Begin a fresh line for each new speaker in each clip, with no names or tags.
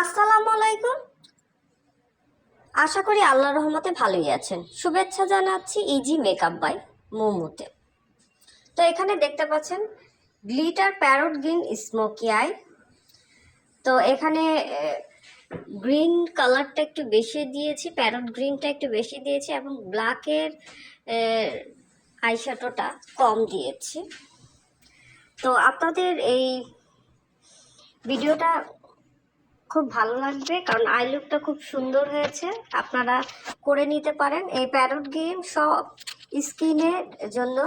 আসসালামু আলাইকুম। আশা করি আল্লাহর রহমতে ভালোই আছেন। শুভেচ্ছা জানাচ্ছি ইজি মেকআপ বাই মোমোতে। তো এখানে দেখতে পাচ্ছেন glitter parrot green smoky I. তো এখানে গ্রিন কালারটা একটু বেশি দিয়েছি, প্যারট গ্রিনটা একটু বেশি দিয়েছি এবং ব্ল্যাকের আইশ্যাডোটা কম দিয়েছি। তো আপনাদের এই ভিডিওটা খুব ভালো লাগবে কারণ আই লুকটা খুব সুন্দর হয়েছে, আপনারা করে নিতে পারেন। এই প্যারট গ্রিন সব স্কিনের জন্য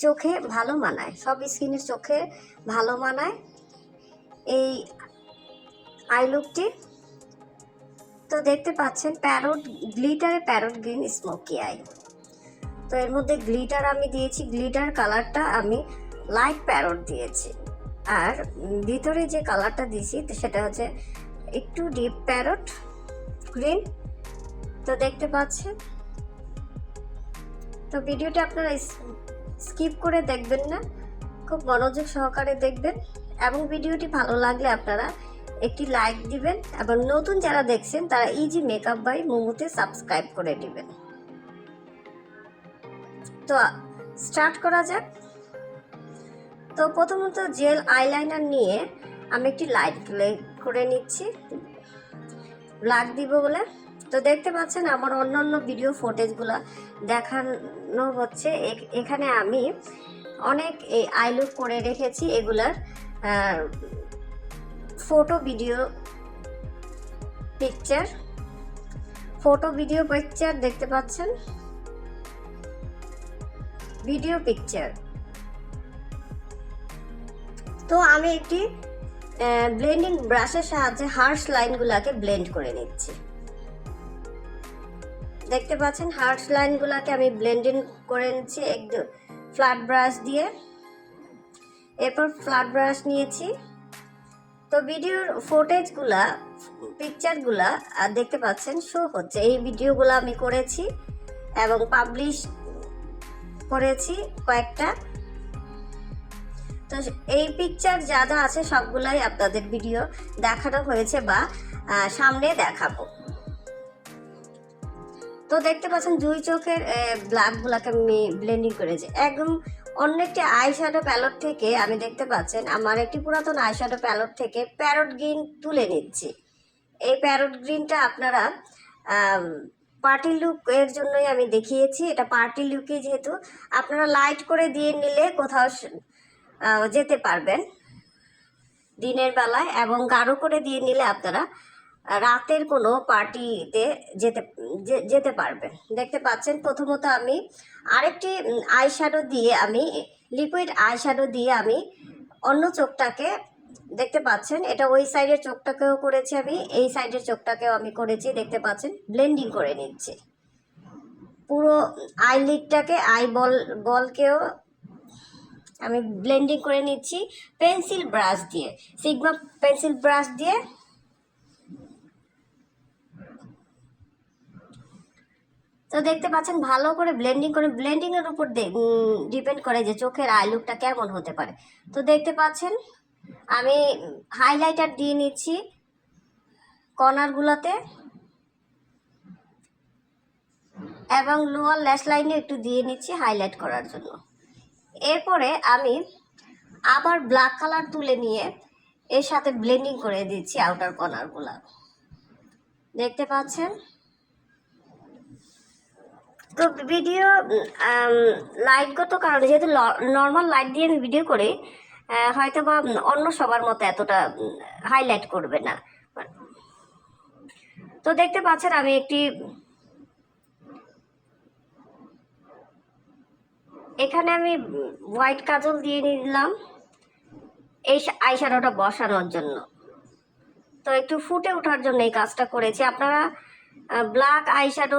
চোখে ভালো মানায়, সব স্কিনের চোখে ভালো মানায় এই আই লুকটি। তো দেখতে পাচ্ছেন গ্লিটারে প্যারট গ্রিন স্মোকি আই। তো এর মধ্যে গ্লিটার আমি দিয়েছি, গ্লিটার কালারটা আমি লাইট প্যারট দিয়েছি, আর ভিতরে যে কালারটা দিয়েছি সেটা হচ্ছে একটু ডিপ প্যারট গ্রিন। তো দেখতে পাচ্ছেন। তো ভিডিওটা আপনারা স্কিপ করে দেখবেন না, খুব মনোযোগ সহকারে দেখবেন এবং ভিডিওটি ভালো লাগলে আপনারা একটি লাইক দিবেন এবং নতুন যারা দেখছেন তারা ইজি মেকআপ বাই মোমোতে সাবস্ক্রাইব করে দিবেন। তো স্টার্ট করা যাক। তো প্রথমত জেল আইলাইনার নিয়ে আমি একটি লাইট করে নিচ্ছি ব্ল্যাক দিব বলে। তো দেখতে পাচ্ছেন আমার অন্যান্য ভিডিও ফুটেজগুলো দেখানো হচ্ছে। এখানে আমি অনেক এই আই লুক করে রেখেছি, এগুলার ফটো ভিডিও পিকচার দেখতে পাচ্ছেন, ভিডিও পিকচার। তো আমি একটি ব্লেন্ডিং ব্রাশের সাহায্যে হার্শ লাইনগুলোকে ব্লেন্ড করে নিচ্ছি। দেখতে পাচ্ছেন হার্শ লাইনগুলোকে আমি ব্লেন্ডিং করে নিচ্ছি একদম ফ্ল্যাট ব্রাশ দিয়ে। এরপর ফ্ল্যাট ব্রাশ নিয়েছি। তো ভিডিওর ফুটেজগুলা পিকচারগুলা দেখতে পাচ্ছেন শো হচ্ছে। এই ভিডিওগুলো আমি করেছি এবং পাবলিশ করেছি কয়েকটা। তো এই পিকচার যা যা আছে সবগুলাই আপনাদের ভিডিও দেখানো হয়েছে বা সামনে দেখাবো। তো দেখতে পাচ্ছেন দুই চোখের ব্ল্যাকগুলোকে আমি ব্লেন্ডিং করেছি একদম অন্য একটি আইশ্যাডো প্যালেট থেকে। আমি দেখতে পাচ্ছেন আমার একটি পুরাতন আইশ্যাডো প্যালেট থেকে প্যারট গ্রিন তুলে নিচ্ছি। এই প্যারট গ্রিনটা আপনারা পার্টি লুক এর জন্যই আমি দেখিয়েছি। এটা পার্টি লুকে যেহেতু আপনারা লাইট করে দিয়ে নিলে কোথাও যেতে পারবেন দিনের বেলায়, এবং গাঢ় করে দিয়ে নিলে আপনারা রাতের কোনো পার্টিতে যেতে পারবেন। দেখতে পাচ্ছেন প্রথমত আমি আরেকটি আইশ্যাডো দিয়ে আমি লিকুইড আইশ্যাডো দিয়ে আমি অন্য চোখটাকে দেখতে পাচ্ছেন, এটা ওই সাইডের চোখটাকেও করেছি, আমি এই সাইডের চোখটাকেও আমি করেছি। দেখতে পাচ্ছেন ব্লেন্ডিং করে নিচ্ছি পুরো আইলিডটাকে, বলকেও আমি ব্লেন্ডিং করে নিচ্ছি পেন্সিল ব্রাশ দিয়ে, সিগমা পেন্সিল ব্রাশ দিয়ে। তো দেখতে পাচ্ছেন ভালো করে ব্লেন্ডিং এর উপর ডিপেন্ড করে যে চোখের আই লুকটা কেমন হতে পারে। তো দেখতে পাচ্ছেন আমি হাইলাইটার দিয়ে নিচ্ছি কর্নারগুলোতে এবং লোয়ার ল্যাশ লাইনে একটু দিয়ে নিচ্ছি হাইলাইট করার জন্য। এরপরে আমি আবার ব্ল্যাক কালার তুলে নিয়ে এর সাথে ব্লেন্ডিং করে দিচ্ছি আউটার কর্নারগুলো। দেখতে পাচ্ছেন। তো ভিডিও লাইটগত কারণে যেহেতু নর্মাল লাইট দিয়ে আমি ভিডিও করি, হয়তো বা অন্য সবার মতো এতটা হাইলাইট করবে না। তো দেখতে পাচ্ছেন আমি এখানে আমি হোয়াইট কাজল দিয়ে নিলাম এই আইশ্যাডোটা বসানোর জন্য। তো একটু ফুটে ওঠার জন্য এই কাজটা করেছি। আপনারা ব্ল্যাক আইশ্যাডো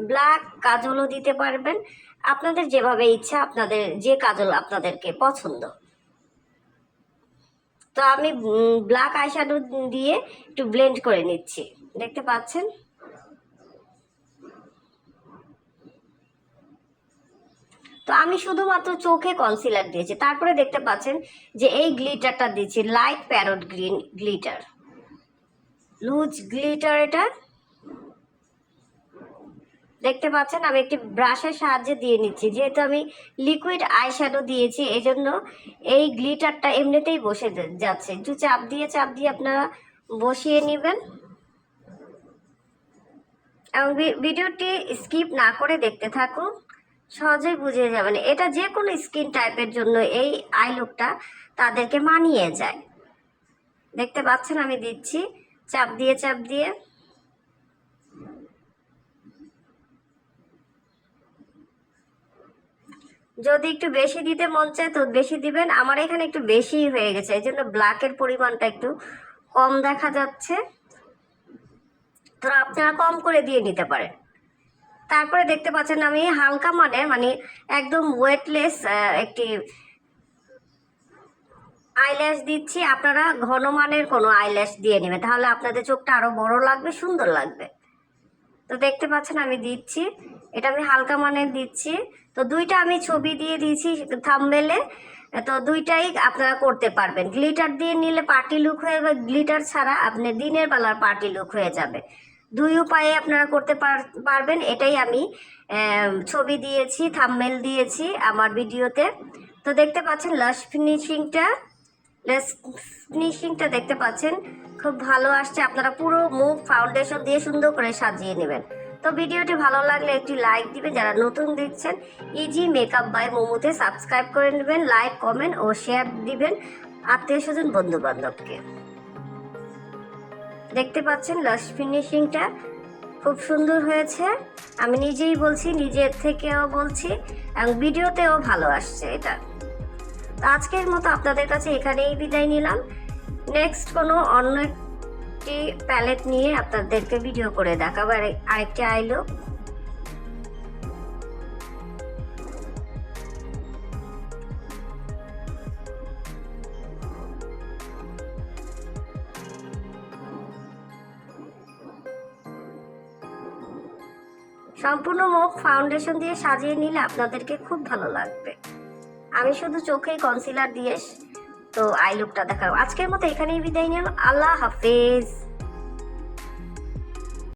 ব্ল্যাক কাজলও দিতে পারবেন, আপনাদের যেভাবে ইচ্ছা, আপনাদের যে কাজল আপনাদেরকে পছন্দ। তো আমি ব্ল্যাক আইশ্যাডো দিয়ে একটু ব্লেন্ড করে নিচ্ছি। দেখতে পাচ্ছেন। তো আমি শুধুমাত্র চোখে কনসিলার দিয়েছি। তারপরে দেখতে পাচ্ছেন যে এই গ্লিটারটা দিচ্ছি light parrot green glitter. Loose glitter. এটা দেখতে পাচ্ছেন আমি একটি ব্রাশের সাহায্যে দিয়ে নিচ্ছি, যেহেতু আমি লিকুইড আইশ্যাডো দিয়েছি এই জন্য এই গ্লিটারটা এমনিতেই বসে যাচ্ছে। একটু চাপ দিয়ে আপনারা বসিয়ে নেবেন এবং ভিডিওটি স্কিপ না করে দেখতে থাকুন, সহজেই বুঝে যাবেন। এটা যে কোনো স্কিন টাইপের জন্য এই আই লুকটা তাদেরকে মানিয়ে যায়। দেখতে পাচ্ছেন আমি দিচ্ছি চাপ দিয়ে। যদি একটু বেশি দিতে মন চায় তো বেশি দিবেন, আমার এখানে একটু বেশি হয়ে গেছে এই জন্য ব্ল্যাকের পরিমাণটা একটু কম দেখা যাচ্ছে, তো আপনারা কম করে দিয়ে নিতে পারেন। তারপরে দেখতে পাচ্ছেন আমি হালকা মানের মানে একদম ওয়েটলেস একটি আইল্যাশ দিচ্ছি। আপনারা ঘন মানের কোনো আইল্যাশ দিয়ে নেবেন, তাহলে আপনাদের চোখটা আরো বড় লাগবে, সুন্দর লাগবে। তো দেখতে পাচ্ছেন আমি দিচ্ছি, এটা আমি হালকা মানের দিচ্ছি। তো দুইটা আমি ছবি দিয়ে দিয়েছি থাম্বনেলে, তো দুইটাই আপনারা করতে পারবেন। গ্লিটার দিয়ে নিলে পার্টি লুক হয়ে যাবে, গ্লিটার ছাড়া আপনি দিনের বেলার পার্টি লুক হয়ে যাবে। দুই উপায়ে আপনারা করতে পারবেন। এটাই আমি ছবি দিয়েছি, থাম্বনেল দিয়েছি আমার ভিডিওতে। তো দেখতে পাচ্ছেন ফিনিশিংটা দেখতে পাচ্ছেন খুব ভালো আসছে। আপনারা পুরো মুখ ফাউন্ডেশন দিয়ে সুন্দর করে সাজিয়ে নেবেন। তো ভিডিওটি ভালো লাগলে একটি লাইক দিবেন, যারা নতুন দেখছেন ইজি মেকআপ বাই মোমোতে সাবস্ক্রাইব করে নেবেন, লাইক কমেন্ট ও শেয়ার দিবেন আত্মীয় স্বজন বন্ধু বান্ধবকে। দেখতে পাচ্ছেন লাস্ট ফিনিশিংটা খুব সুন্দর হয়েছে, আমি নিজেই বলছি, নিজের থেকেও বলছি এবং ভিডিওতেও ভালো আসছে এটা। আজকের মতো আপনাদের কাছে এখানেই বিদায় নিলাম। নেক্সট কোনো অন্য একটি প্যালেট নিয়ে আপনাদেরকে ভিডিও করে দেখাবো আরেকটি আইলো। সম্পূর্ণ মুখ ফাউন্ডেশন দিয়ে সাজিয়ে নিলে আপনাদেরকে খুব ভালো লাগবে। আমি শুধু চোখেই কনসিলার দিয়ে তো আই লুকটা দেখাবো। আজকের মতো এখানেই বিদায় নিলাম। আল্লাহ হাফেজ।